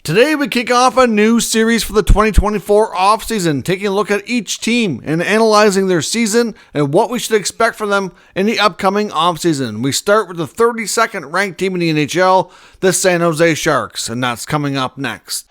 Today we kick off a new series for the 2024 offseason, taking a look at each team and analyzing their season and what we should expect from them in the upcoming offseason. We start with the 32nd ranked team in the NHL, the San Jose Sharks, and that's coming up next.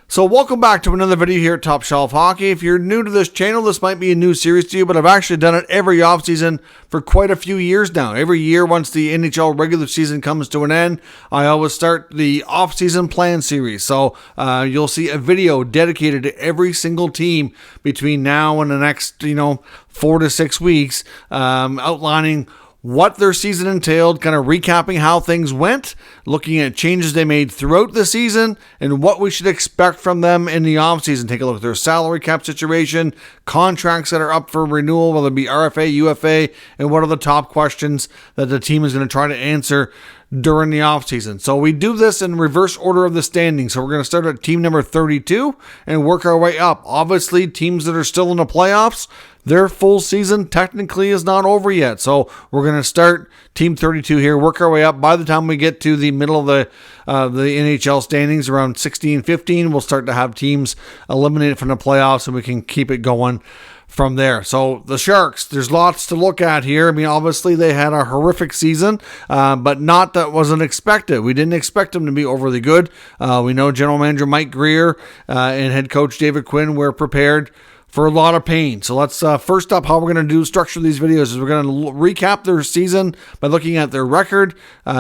So welcome back to another video here at Top Shelf Hockey. If you're new to this channel, this might be a new series to you, but I've actually done it every offseason for quite a few years now. Every year, once the NHL regular season comes to an end, I always start the offseason plan series. So you'll see a video dedicated to every single team between now and the next, 4 to 6 weeks, outlining what their season entailed, kind of recapping how things went, looking at changes they made throughout the season, and what we should expect from them in the offseason. Take a look at their salary cap situation, contracts that are up for renewal, whether it be RFA, UFA, and what are the top questions that the team is going to try to answer during the offseason. So we do this in reverse order of the standings. So we're going to start at team number 32 and work our way up. Obviously, teams that are still in the playoffs, their full season technically is not over yet. So we're going to start team 32 here, work our way up. By the time we get to the middle of the NHL standings, around 16-15, we'll start to have teams eliminated from the playoffs and we can keep it going from there. So the Sharks, there's lots to look at here. I mean, obviously they had a horrific season, but not that wasn't expected. We didn't expect them to be overly good. We know general manager Mike Greer and head coach David Quinn were prepared for a lot of pain. So let's first up, how we're going to structure these videos is we're going to recap their season by looking at their record,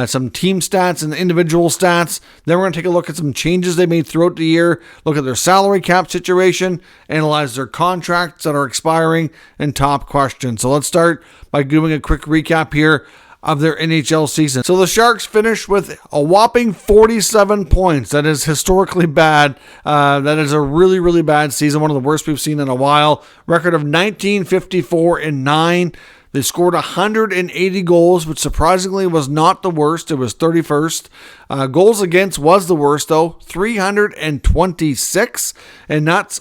some team stats and individual stats. Then we're going to take a look at some changes they made throughout the year, look at their salary cap situation, analyze their contracts that are expiring, and top questions. So let's start by doing a quick recap here of their NHL season. So the Sharks finished with a whopping 47 points. That is historically bad. That is a really, really bad season. One of the worst we've seen in a while. Record of 19-54-9. They scored 180 goals, which surprisingly was not the worst. It was 31st. Goals against was the worst, though. 326. And that's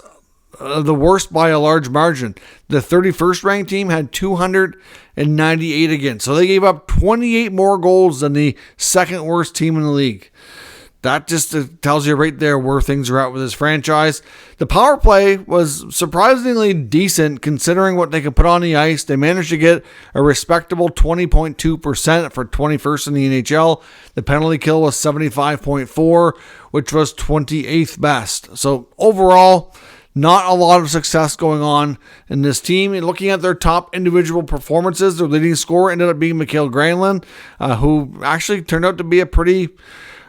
the worst by a large margin. The 31st ranked team had 298 against. So they gave up 28 more goals than the second worst team in the league. That just tells you right there where things are at with this franchise. The power play was surprisingly decent considering what they could put on the ice. They managed to get a respectable 20.2% for 21st in the NHL. The penalty kill was 75.4, which was 28th best. So overall, not a lot of success going on in this team. And looking at their top individual performances, their leading scorer ended up being Mikael Granlund, who actually turned out to be a pretty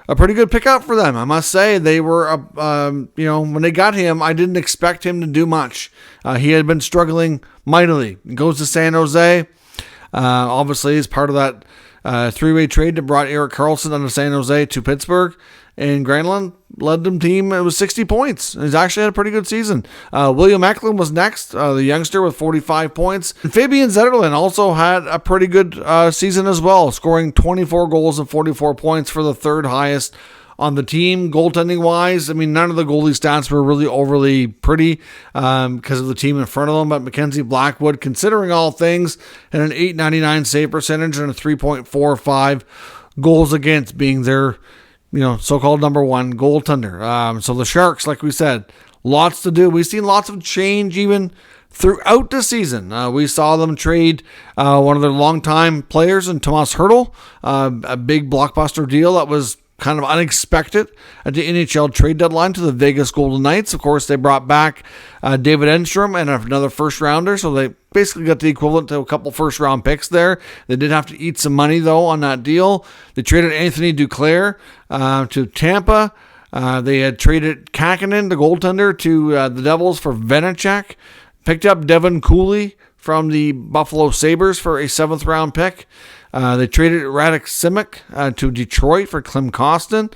good pickup for them. I must say they were, when they got him, I didn't expect him to do much. He had been struggling mightily. He goes to San Jose. Obviously, as part of that three-way trade that brought Erik Karlsson out of San Jose to Pittsburgh. And Granlund led them team. It was 60 points. He's actually had a pretty good season. William Eklund was next, the youngster with 45 points. And Fabian Zetterlund also had a pretty good season as well, scoring 24 goals and 44 points for the third highest on the team. Goaltending-wise, I mean, none of the goalie stats were really overly pretty because of the team in front of them. But Mackenzie Blackwood, considering all things, had an .899 save percentage and a 3.45 goals against, being their so-called number one goaltender. So the Sharks, like we said, lots to do. We've seen lots of change even throughout the season. We saw them trade one of their longtime players in Tomas Hertl, a big blockbuster deal that was kind of unexpected at the NHL trade deadline to the Vegas Golden Knights. Of course, they brought back David Enstrom and another first-rounder, so they basically got the equivalent to a couple first-round picks there. They did have to eat some money, though, on that deal. They traded Anthony Duclair to Tampa. They had traded Kakinen, the goaltender, to the Devils for Vanecek. Picked up Devin Cooley from the Buffalo Sabres for a 7th-round pick. They traded Radek Simic to Detroit for Klim Kostin.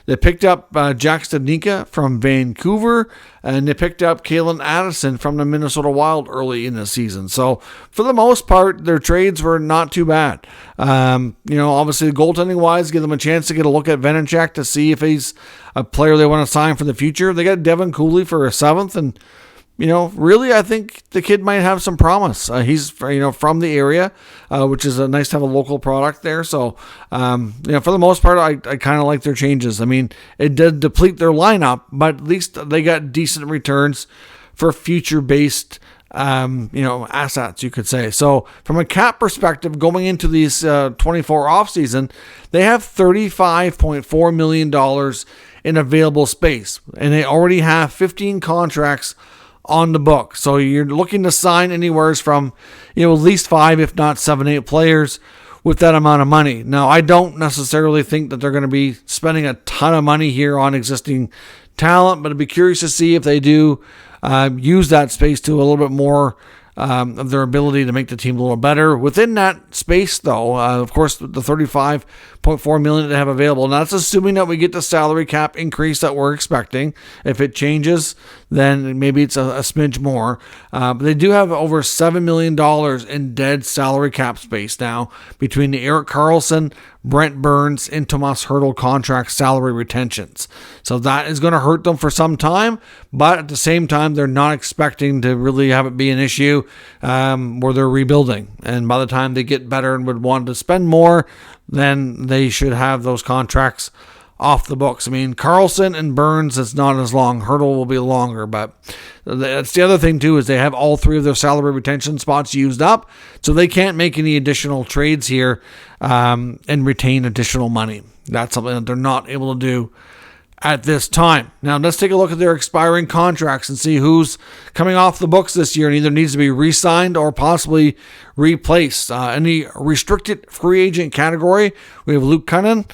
They picked up Jack Studnicka from Vancouver, and they picked up Kalen Addison from the Minnesota Wild early in the season. So, for the most part, their trades were not too bad. Obviously, goaltending-wise, give them a chance to get a look at Vanecek to see if he's a player they want to sign for the future. They got Devin Cooley for a 7th, and really, I think the kid might have some promise. He's from the area, which is nice to have a local product there. So, for the most part, I kind of like their changes. I mean, it did deplete their lineup, but at least they got decent returns for future-based, assets, you could say. So, from a cap perspective, going into these 24 offseason, they have $35.4 million in available space, and they already have 15 contracts on the book. So you're looking to sign anywhere from, at least 5, if not 7, 8 players with that amount of money. Now, I don't necessarily think that they're going to be spending a ton of money here on existing talent, but I'd be curious to see if they do use that space to a little bit more of their ability to make the team a little better. Within that space, though, of course, the $35.4 million they have available, and that's assuming that we get the salary cap increase that we're expecting. If it changes, then maybe it's a smidge more. But they do have over $7 million in dead salary cap space now between the Erik Karlsson, Brent Burns, and Tomas Hertl contract salary retentions. So that is going to hurt them for some time, but at the same time, they're not expecting to really have it be an issue where they're rebuilding. And by the time they get better and would want to spend more, then they should have those contracts off the books. I mean, Karlsson and Burns, it's not as long. Hertl will be longer, but that's the other thing too, is they have all 3 of their salary retention spots used up, so they can't make any additional trades here and retain additional money. That's something that they're not able to do at this time. Now, let's take a look at their expiring contracts and see who's coming off the books this year and either needs to be re-signed or possibly replaced. In the restricted free agent category, we have Luke Kunin,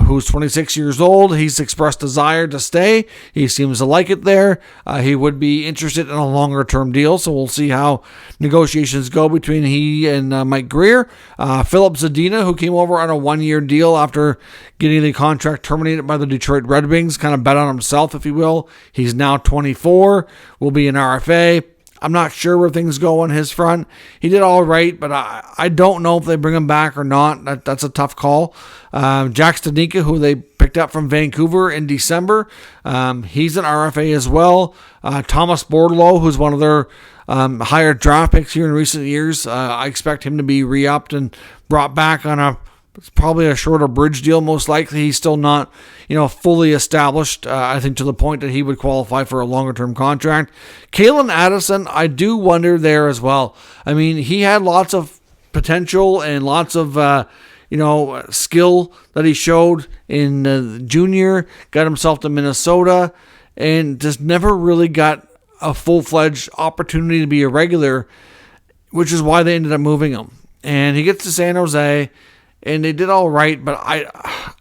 who's 26 years old. He's expressed desire to stay. He seems to like it there. He would be interested in a longer-term deal, so we'll see how negotiations go between he and Mike Grier. Philip Zadina, who came over on a 1-year deal after getting the contract terminated by the Detroit Red Wings, kind of bet on himself, if you will. He's now 24, will be an RFA. I'm not sure where things go on his front. He did all right, but I don't know if they bring him back or not. That's a tough call. Jack Studnicka, who they picked up from Vancouver in December, he's an RFA as well. Thomas Bordeleau, who's one of their higher draft picks here in recent years, I expect him to be re-upped and brought back on it's probably a shorter bridge deal, most likely. He's still not, fully established, I think, to the point that he would qualify for a longer-term contract. Kalen Addison, I do wonder there as well. I mean, he had lots of potential and lots of, skill that he showed in junior, got himself to Minnesota, and just never really got a full-fledged opportunity to be a regular, which is why they ended up moving him. And he gets to San Jose, and they did all right, but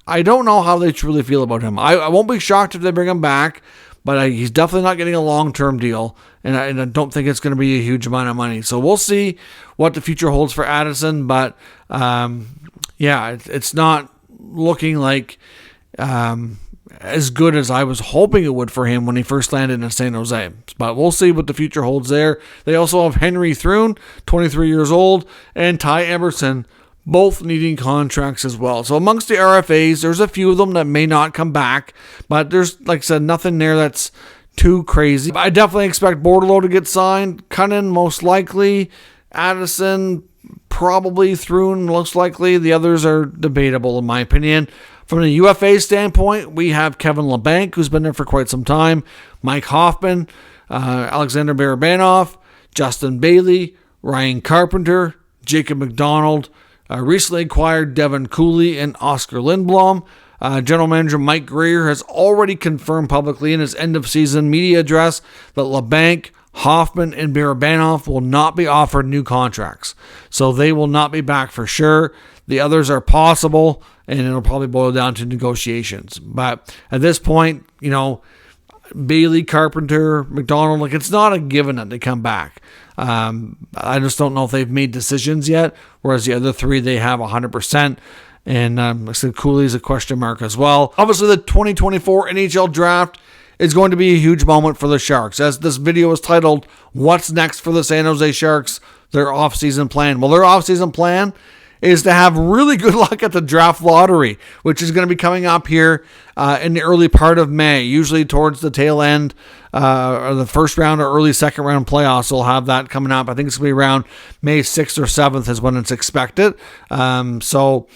I don't know how they truly feel about him. I won't be shocked if they bring him back, but he's definitely not getting a long-term deal, and I don't think it's going to be a huge amount of money. So we'll see what the future holds for Addison, but it's not looking like as good as I was hoping it would for him when he first landed in San Jose. But we'll see what the future holds there. They also have Henry Thrun, 23 years old, and Ty Emerson, both needing contracts as well. So amongst the RFAs, there's a few of them that may not come back, but there's, like I said, nothing there that's too crazy. I definitely expect Bordeleau to get signed. Cunnin, most likely. Addison, probably. Thrun, most likely. The others are debatable, in my opinion. From a UFA standpoint, we have Kevin LeBanc, who's been there for quite some time. Mike Hoffman, Alexander Barabanov, Justin Bailey, Ryan Carpenter, Jacob McDonald, recently acquired Devin Cooley and Oscar Lindblom. General Manager Mike Grier has already confirmed publicly in his end-of-season media address that LeBanc, Hoffman, and Barabanov will not be offered new contracts. So they will not be back for sure. The others are possible, and it'll probably boil down to negotiations. But at this point, Bailey, Carpenter, McDonald, it's not a given that they come back. I just don't know if they've made decisions yet, whereas the other 3, they have 100%. And like I said, Cooley's a question mark as well. Obviously, the 2024 NHL Draft is going to be a huge moment for the Sharks. As this video is titled, What's Next for the San Jose Sharks? Their offseason plan. Well, their offseason plan is to have really good luck at the draft lottery, which is going to be coming up here in the early part of May, usually towards the tail end or the first round or early second round playoffs. We'll have that coming up. I think it's going to be around May 6th or 7th is when it's expected. So,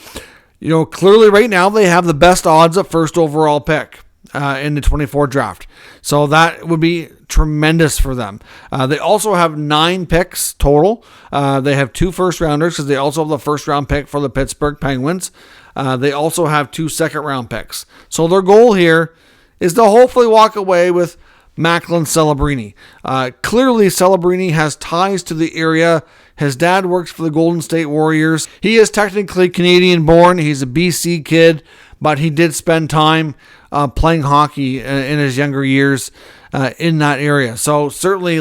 clearly right now they have the best odds at first overall pick in the 24 draft. So that would be tremendous for them. They also have 9 picks total. They have 2 first rounders because they also have the first round pick for the Pittsburgh Penguins. They also have 2 second round picks. So their goal here is to hopefully walk away with Macklin Celebrini. Clearly Celebrini has ties to the area. His dad works for the Golden State Warriors. He is technically Canadian born. He's a BC kid, but he did spend time playing hockey in his younger years in that area. So certainly,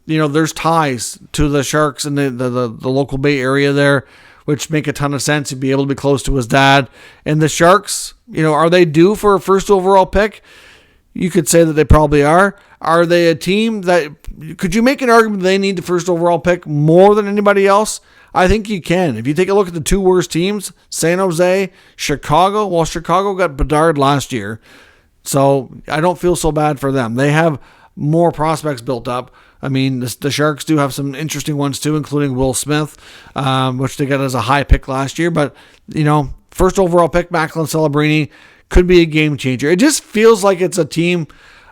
there's ties to the Sharks and the local Bay Area there, which make a ton of sense. He'd be able to be close to his dad. And the Sharks, are they due for a first overall pick? You could say that they probably are. Are they a team that, could you make an argument they need the first overall pick more than anybody else? I think you can. If you take a look at the 2 worst teams, San Jose, Chicago, well, Chicago got Bedard last year, so I don't feel so bad for them. They have more prospects built up. I mean, the Sharks do have some interesting ones too, including Will Smith, which they got as a high pick last year. But, first overall pick, Macklin Celebrini, could be a game changer. It just feels like it's a team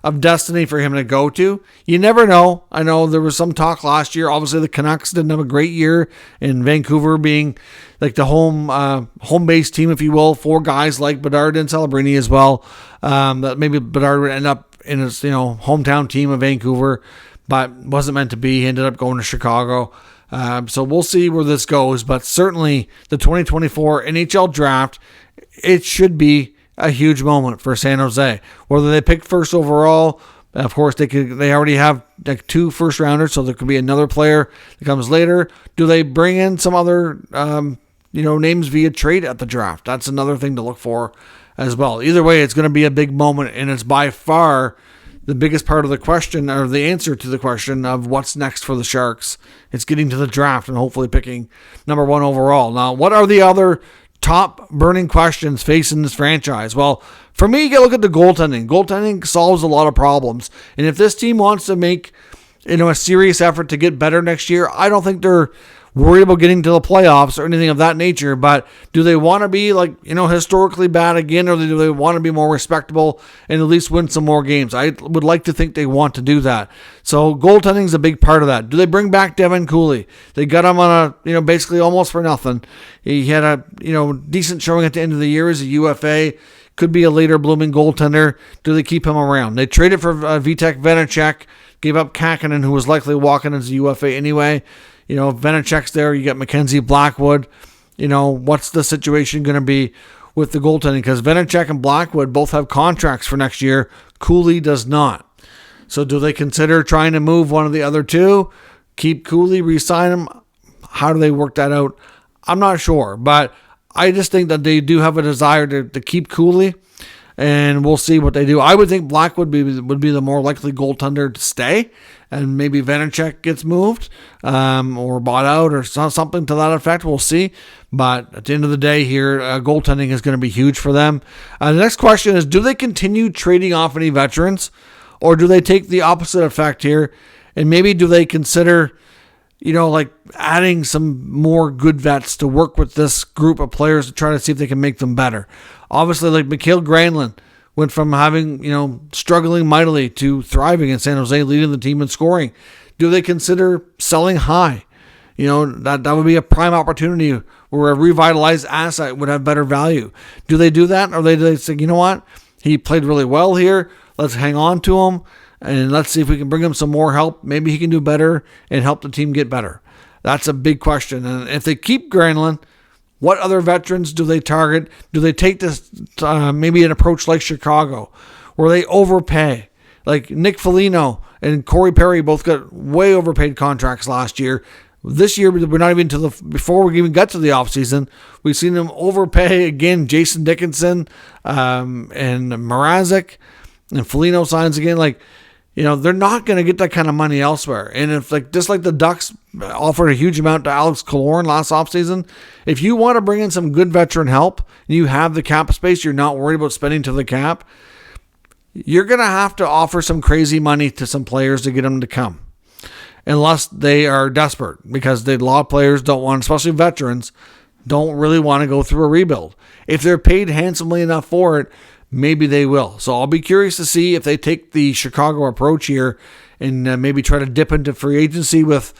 of destiny for him to go to. You never know. I know there was some talk last year. Obviously, the Canucks didn't have a great year, in Vancouver being like the home base team, if you will, for guys like Bedard and Celebrini as well. That maybe Bedard would end up in his hometown team of Vancouver, but wasn't meant to be. He ended up going to Chicago. So we'll see where this goes. But certainly the 2024 NHL Draft, it should be a huge moment for San Jose. Whether they pick first overall, of course they already have 2 first rounders, so there could be another player that comes later. Do they bring in some other names via trade at the draft? That's another thing to look for as well. Either way, it's going to be a big moment, and it's by far the biggest part of the question, or the answer to the question of what's next for the Sharks. It's getting to the draft and hopefully picking number 1 overall. Now, what are the other top burning questions facing this franchise? Well, for me, you got to look at the goaltending. Goaltending solves a lot of problems. And if this team wants to make, a serious effort to get better next year, I don't think they're worried about getting to the playoffs or anything of that nature. But do they want to be historically bad again, or do they want to be more respectable and at least win some more games? I would like to think they want to do that. So goaltending is a big part of that. Do they bring back Devin Cooley? They got him on a, basically almost for nothing. He had a, decent showing at the end of the year as a UFA. Could be a later blooming goaltender. Do they keep him around? They traded for Vitek Vanacek, gave up Kakinen, who was likely walking as a UFA anyway. Vanacek's there. You got Mackenzie Blackwood. What's the situation going to be with the goaltending? Because Vanacek and Blackwood both have contracts for next year. Cooley does not. So do they consider trying to move one of the other 2? Keep Cooley, re-sign him? How do they work that out? I'm not sure. But I just think that they do have a desire to keep Cooley. And we'll see what they do. I would think Blackwood would be the more likely goaltender to stay, and maybe Vanacek gets moved or bought out or something to that effect. We'll see. But at the end of the day here, goaltending is going to be huge for them. The next question is, do they continue trading off any veterans, or do they take the opposite effect here, and maybe do they consider adding some more good vets to work with this group of players to try to see if they can make them better? Obviously, Mikhail Granlund went from having, struggling mightily to thriving in San Jose, leading the team in scoring. Do they consider selling high? That would be a prime opportunity where a revitalized asset would have better value. Do they do that? Or do they say, you know what? He played really well here. Let's hang on to him, and let's see if we can bring him some more help. Maybe he can do better and help the team get better. That's a big question. And if they keep Granlund, what other veterans do they target? Do they take this maybe an approach like Chicago, where they overpay? Like Nick Foligno and Corey Perry both got way overpaid contracts last year. This year, we're not even before we even got to the offseason, we've seen them overpay again. Jason Dickinson and Mrazek, and Foligno signs again. they're not going to get that kind of money elsewhere. And if just like the Ducks offered a huge amount to Alex Killorn last offseason, if you want to bring in some good veteran help and you have the cap space, you're not worried about spending to the cap, you're going to have to offer some crazy money to some players to get them to come. Unless they are desperate, because a lot of players don't want, especially veterans, don't really want to go through a rebuild. If they're paid handsomely enough for it, maybe they will. So I'll be curious to see if they take the Chicago approach here and maybe try to dip into free agency with,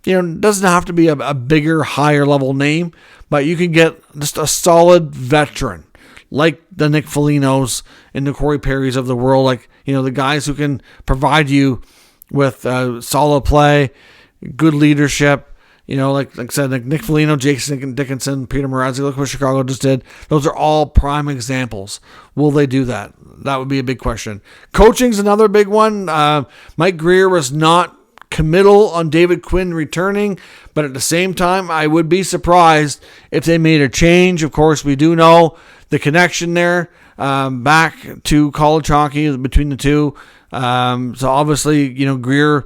it doesn't have to be a bigger, higher level name, but you can get just a solid veteran like the Nick Folignos and the Corey Perrys of the world, the guys who can provide you with solid play, good leadership. Like I said, Nick Foligno, Jason Dickinson, Peter Mrazek, look what Chicago just did. Those are all prime examples. Will they do that? That would be a big question. Coaching's another big one. Mike Grier was not committal on David Quinn returning, but at the same time, I would be surprised if they made a change. Of course, we do know the connection there back to college hockey between the two. So obviously, Grier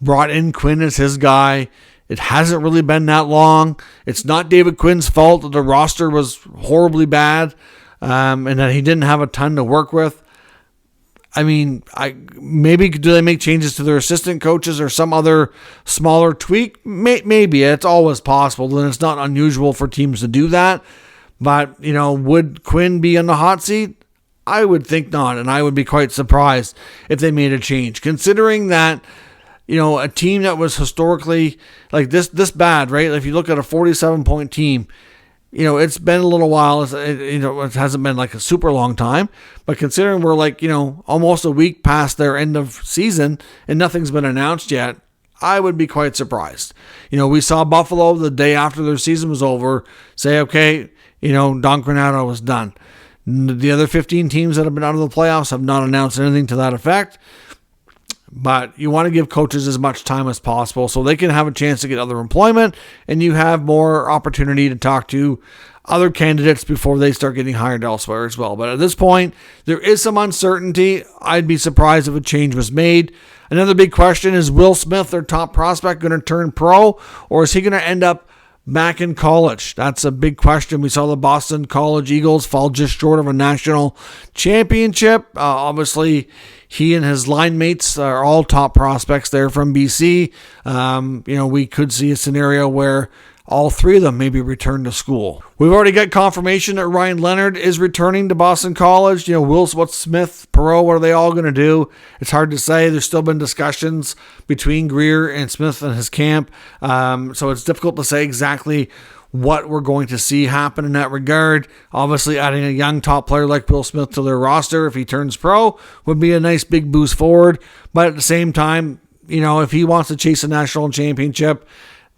brought in Quinn as his guy. It hasn't really been that long. It's not David Quinn's fault that the roster was horribly bad and that he didn't have a ton to work with. I mean, maybe do they make changes to their assistant coaches or some other smaller tweak? Maybe. It's always possible, and it's not unusual for teams to do that. But, would Quinn be on the hot seat? I would think not, and I would be quite surprised if they made a change, considering that, a team that was historically like this bad, right? If you look at a 47-point team, it's been a little while. It hasn't been like a super long time, but considering we're almost a week past their end of season and nothing's been announced yet, I would be quite surprised. We saw Buffalo the day after their season was over say, okay, Don Granato was done. The other 15 teams that have been out of the playoffs have not announced anything to that effect. But you want to give coaches as much time as possible so they can have a chance to get other employment and you have more opportunity to talk to other candidates before they start getting hired elsewhere as well. But at this point, there is some uncertainty. I'd be surprised if a change was made. Another big question is, Will Smith, their top prospect, going to turn pro, or is he going to end up back in college? That's a big question. We saw the Boston College Eagles fall just short of a national championship. Obviously, he and his line mates are all top prospects there from BC. We could see a scenario where all three of them maybe return to school. We've already got confirmation that Ryan Leonard is returning to Boston College. What's Smith, Perreault, what are they all going to do? It's hard to say. There's still been discussions between Grier and Smith and his camp. So it's difficult to say exactly what we're going to see happen in that regard. Obviously, adding a young top player like Will Smith to their roster, if he turns pro, would be a nice big boost forward. But at the same time, if he wants to chase a national championship,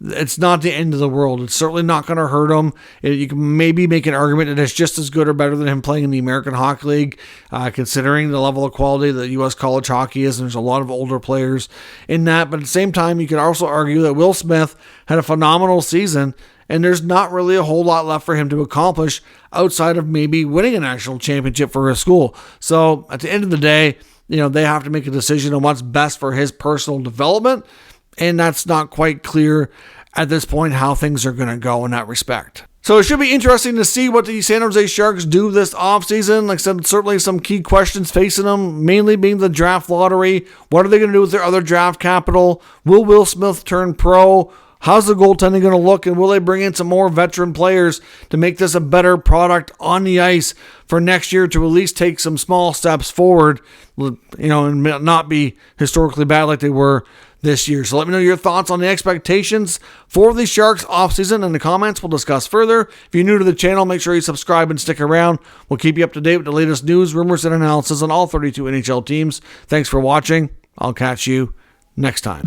it's not the end of the world. It's certainly not going to hurt him. You can maybe make an argument that it's just as good or better than him playing in the American Hockey League, considering the level of quality that U.S. college hockey is, and there's a lot of older players in that. But at the same time, you could also argue that Will Smith had a phenomenal season, and there's not really a whole lot left for him to accomplish outside of maybe winning a national championship for his school. So at the end of the day, they have to make a decision on what's best for his personal development. And that's not quite clear at this point how things are going to go in that respect. So it should be interesting to see what the San Jose Sharks do this offseason. Like I said, certainly some key questions facing them, mainly being the draft lottery. What are they going to do with their other draft capital? Will Will Smith turn pro? How's the goaltending going to look? And will they bring in some more veteran players to make this a better product on the ice for next year to at least take some small steps forward, and not be historically bad like they were this year? So let me know your thoughts on the expectations for the Sharks offseason in the comments. We'll discuss further. If you're new to the channel, make sure you subscribe and stick around. We'll keep you up to date with the latest news, rumors, and analysis on all 32 NHL teams. Thanks for watching. I'll catch you next time.